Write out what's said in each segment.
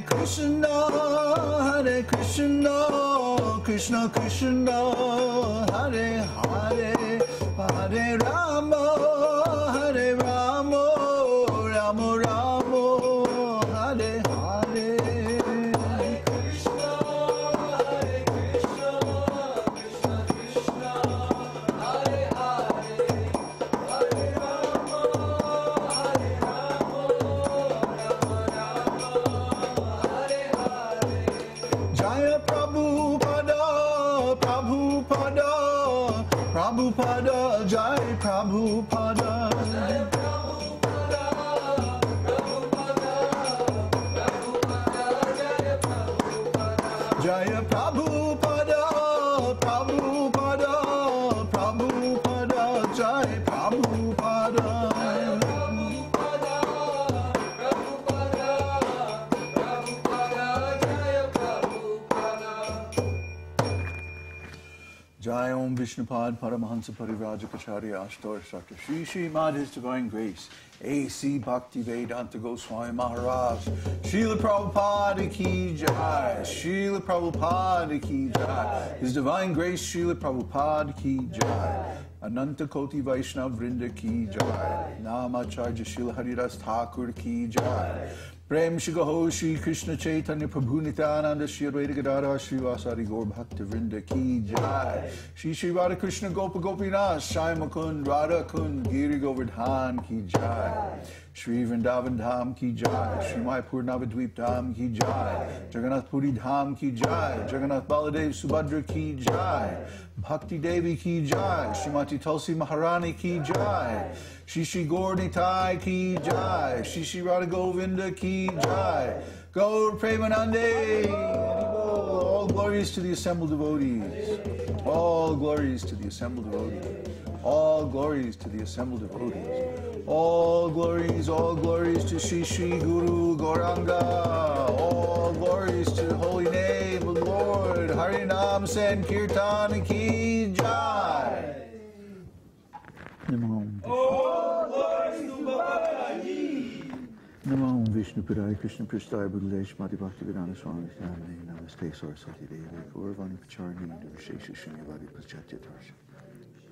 Krishna, Hare Krishna, Krishna Krishna, Hare Hare, Hare Rama, Hare Rama, Rama Rama, Hare Hare. Hare Krishna, Hare Krishna, Krishna Krishna, Hare Hare, Hare Rama, Hare Rama, Rama Rama, Hare Hare. Jaya Prabhupada, Prabhupada, Prabhupada, Jai Prabhupada. Jai Prabhupada, Prabhupada, Prabhupada, Jai Prabhupada. Jaya Prabhupada, Prabhupada, Prabhupada, Jai Prabhupada. Prabhupada, Prabhupada, Prabhupada, Jai Prabhupada. Jai Om Vishnupad Paramahansa Parivrajapacharya Ashtar Shakti Shri Śrīmad His Divine Grace A.C. Bhakti Vedānta Goswami Maharaj Srila Prabhupada Ki Jai Srila Prabhupada Ki Jai His Divine Grace Srila Prabhupada Ki Jai Ananta Koti Vaishnav Vrinda Ki Jai Namacharya Srila Haridas Thakur Ki Jai Prem Shigaho Shri Krishna Chaitanya Prabhu Nityananda Shri Advaita Gadadhar Shri Vasari Gaur Bhakta Vrinda Ki Jai Shri Shri Radha Krishna Gopa Gopinath Shai Mukund Radha Kund Giri Govardhan Ki Jai Shri Vrindavan Dham Ki Jai Shri Mayapur Navadvip Dham Ki Jai Jagannath Puri Dham Ki Jai Jagannath Baladev Subhadra Ki Jai Bhakti Devi Ki Jai Srimati Tulsi Maharani Ki Jai Shri Shri Gaur Nitai Ki Jai Shri Shri Radha Govinda Ki Jai Gaur Premanande. All glories to the assembled devotees. All glories to the assembled devotees. All glories to the assembled devotees. All glories to Shri Shri Guru Gauranga. All glories to the holy name of the Lord. Harinam Sankirtan Ki Jai. Namo. All glories to Bhagavad-gītā. Namo Vishnu Padaya Krishna Prasthaya Buddhalesh Mati Bhakti Vedānta Swami Dhamma Namaste Saraswati Devi Gaurvani Pacharni Vishesha Srimad Pachatya Tarsha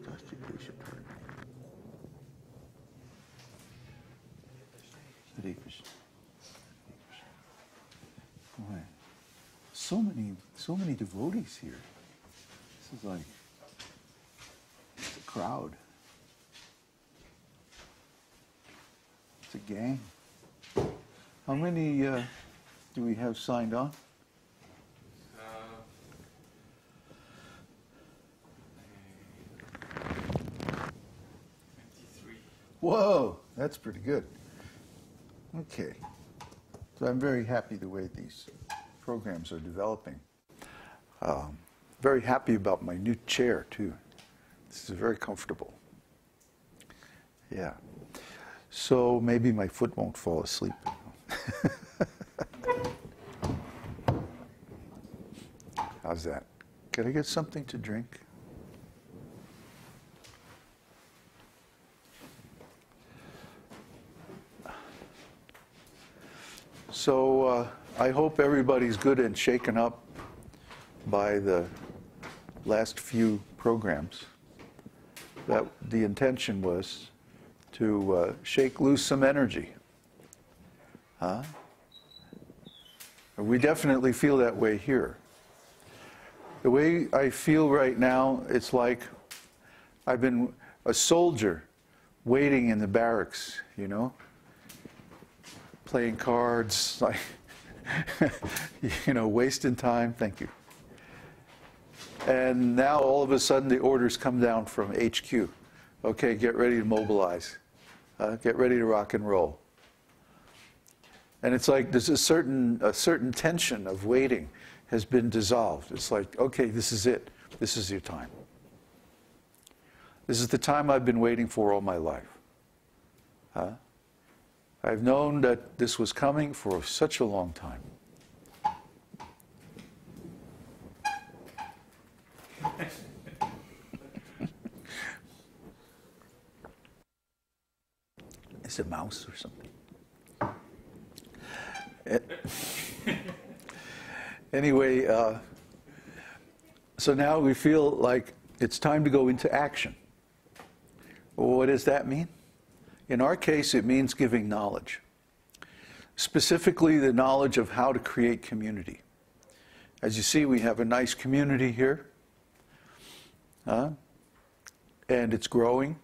Tasti Desha Tarni. Hare Krishna. Boy, so many devotees here. This is like it's a crowd. It's a gang. How many do we have signed on? 23. Whoa, that's pretty good. Okay. So I'm very happy the way these programs are developing. Very happy about my new chair, too. This is very comfortable. Yeah. So maybe my foot won't fall asleep. How's that? Can I get something to drink? So I hope everybody's good and shaken up by the last few programs. That the intention was to shake loose some energy. Huh? We definitely feel that way here. The way I feel right now, it's like I've been a soldier waiting in the barracks, you know, playing cards, like, you know, wasting time. Thank you. And now all of a sudden the orders come down from HQ. Okay, get ready to mobilize. Get ready to rock and roll. And it's like there's a certain tension of waiting has been dissolved. It's like, okay, this is it. This is your time. This is the time I've been waiting for all my life. I've known that this was coming for such a long time. It's a mouse or something. Anyway, so now we feel like it's time to go into action. Well, what does that mean? In our case, it means giving knowledge. Specifically, the knowledge of how to create community. As you see, we have a nice community here. And it's growing.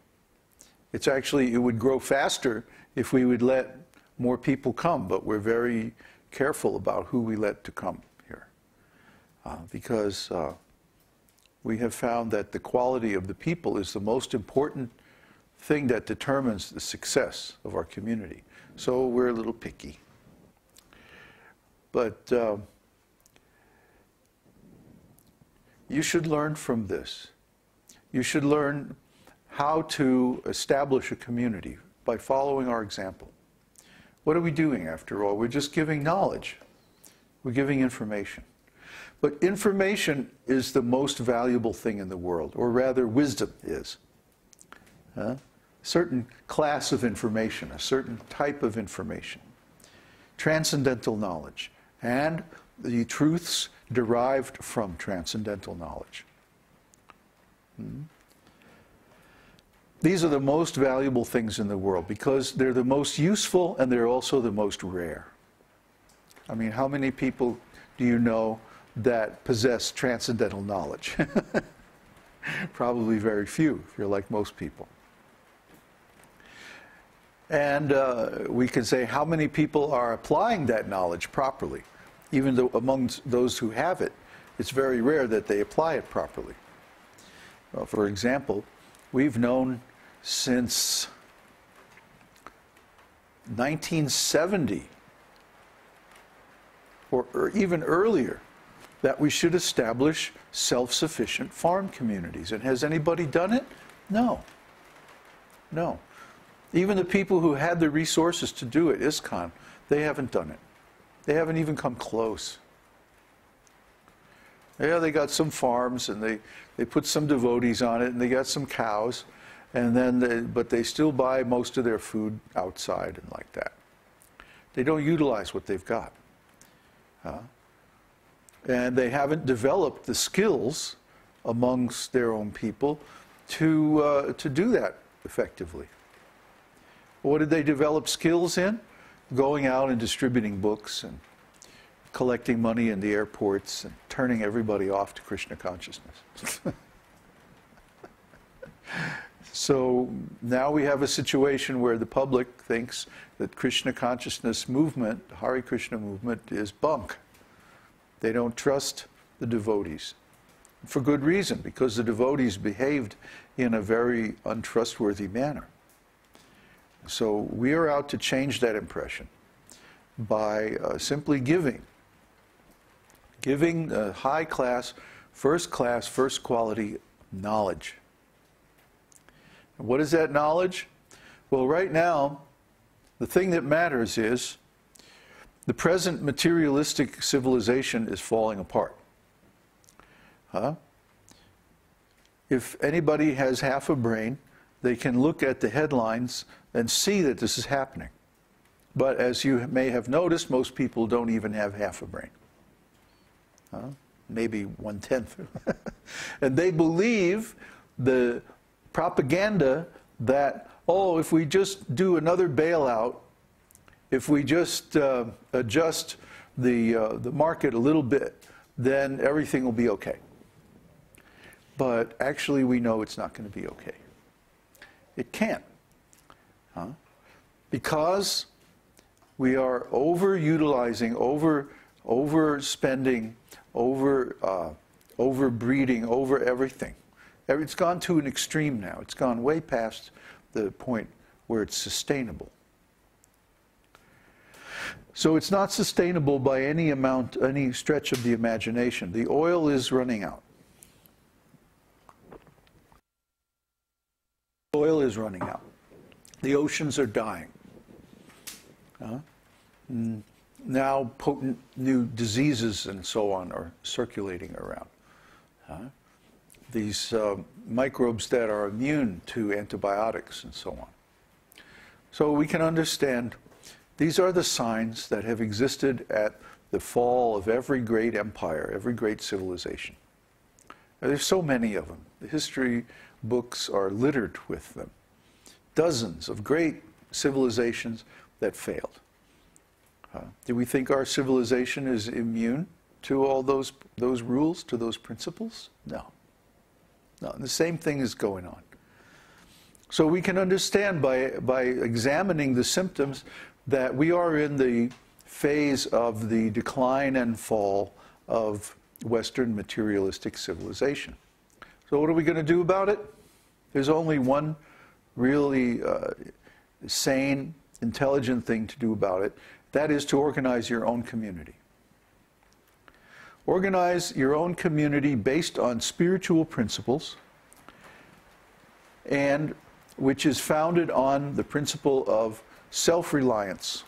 It's actually, it would grow faster if we would let more people come, but we're very careful about who we let to come here. Because we have found that the quality of the people is the most important thing that determines the success of our community. So we're a little picky. But you should learn from this. You should learn how to establish a community by following our example. What are we doing after all? We're just giving knowledge. We're giving information. But information is the most valuable thing in the world, or rather wisdom is. A certain class of information, a certain type of information. Transcendental knowledge, and the truths derived from transcendental knowledge. These are the most valuable things in the world because they're the most useful and they're also the most rare. I mean, how many people do you know that possess transcendental knowledge? Probably very few, if you're like most people. And we can say how many people are applying that knowledge properly. Even though amongst those who have it, it's very rare that they apply it properly. Well, for example, we've known since 1970, or even earlier, that we should establish self-sufficient farm communities. And has anybody done it? No. No. Even the people who had the resources to do it, ISKCON, they haven't done it. They haven't even come close. Yeah, they got some farms and they put some devotees on it and they got some cows, and then but they still buy most of their food outside and like that. They don't utilize what they've got. And they haven't developed the skills amongst their own people to do that effectively. What did they develop skills in? Going out and distributing books and collecting money in the airports and turning everybody off to Krishna consciousness. So now we have a situation where the public thinks that Krishna consciousness movement, the Hare Krishna movement, is bunk. They don't trust the devotees. For good reason, because the devotees behaved in a very untrustworthy manner. So we are out to change that impression by simply giving high class, first quality knowledge. And what is that knowledge? Well, right now, the thing that matters is the present materialistic civilization is falling apart. If anybody has half a brain, they can look at the headlines and see that this is happening. But as you may have noticed, most people don't even have half a brain. Maybe 1/10. And they believe the propaganda that, oh, if we just do another bailout, if we just adjust the market a little bit, then everything will be okay. But actually we know it's not going to be okay. It can't. Because we are overutilizing, overspending, overbreeding, over everything. It's gone to an extreme now. It's gone way past the point where it's sustainable. So it's not sustainable by any amount, any stretch of the imagination. The oil is running out. Oil is running out. The oceans are dying. Now potent new diseases and so on are circulating around. These microbes that are immune to antibiotics and so on. So we can understand These are the signs that have existed at the fall of every great empire, every great civilization. Now, there's so many of them. The history books are littered with them. Dozens of great civilizations that failed. Do we think our civilization is immune to all those rules, to those principles? No. No, the same thing is going on. So we can understand by examining the symptoms that we are in the phase of the decline and fall of Western materialistic civilization. So what are we going to do about it? There's only one really sane, intelligent thing to do about it. That is to organize your own community. Organize your own community based on spiritual principles, and which is founded on the principle of self-reliance.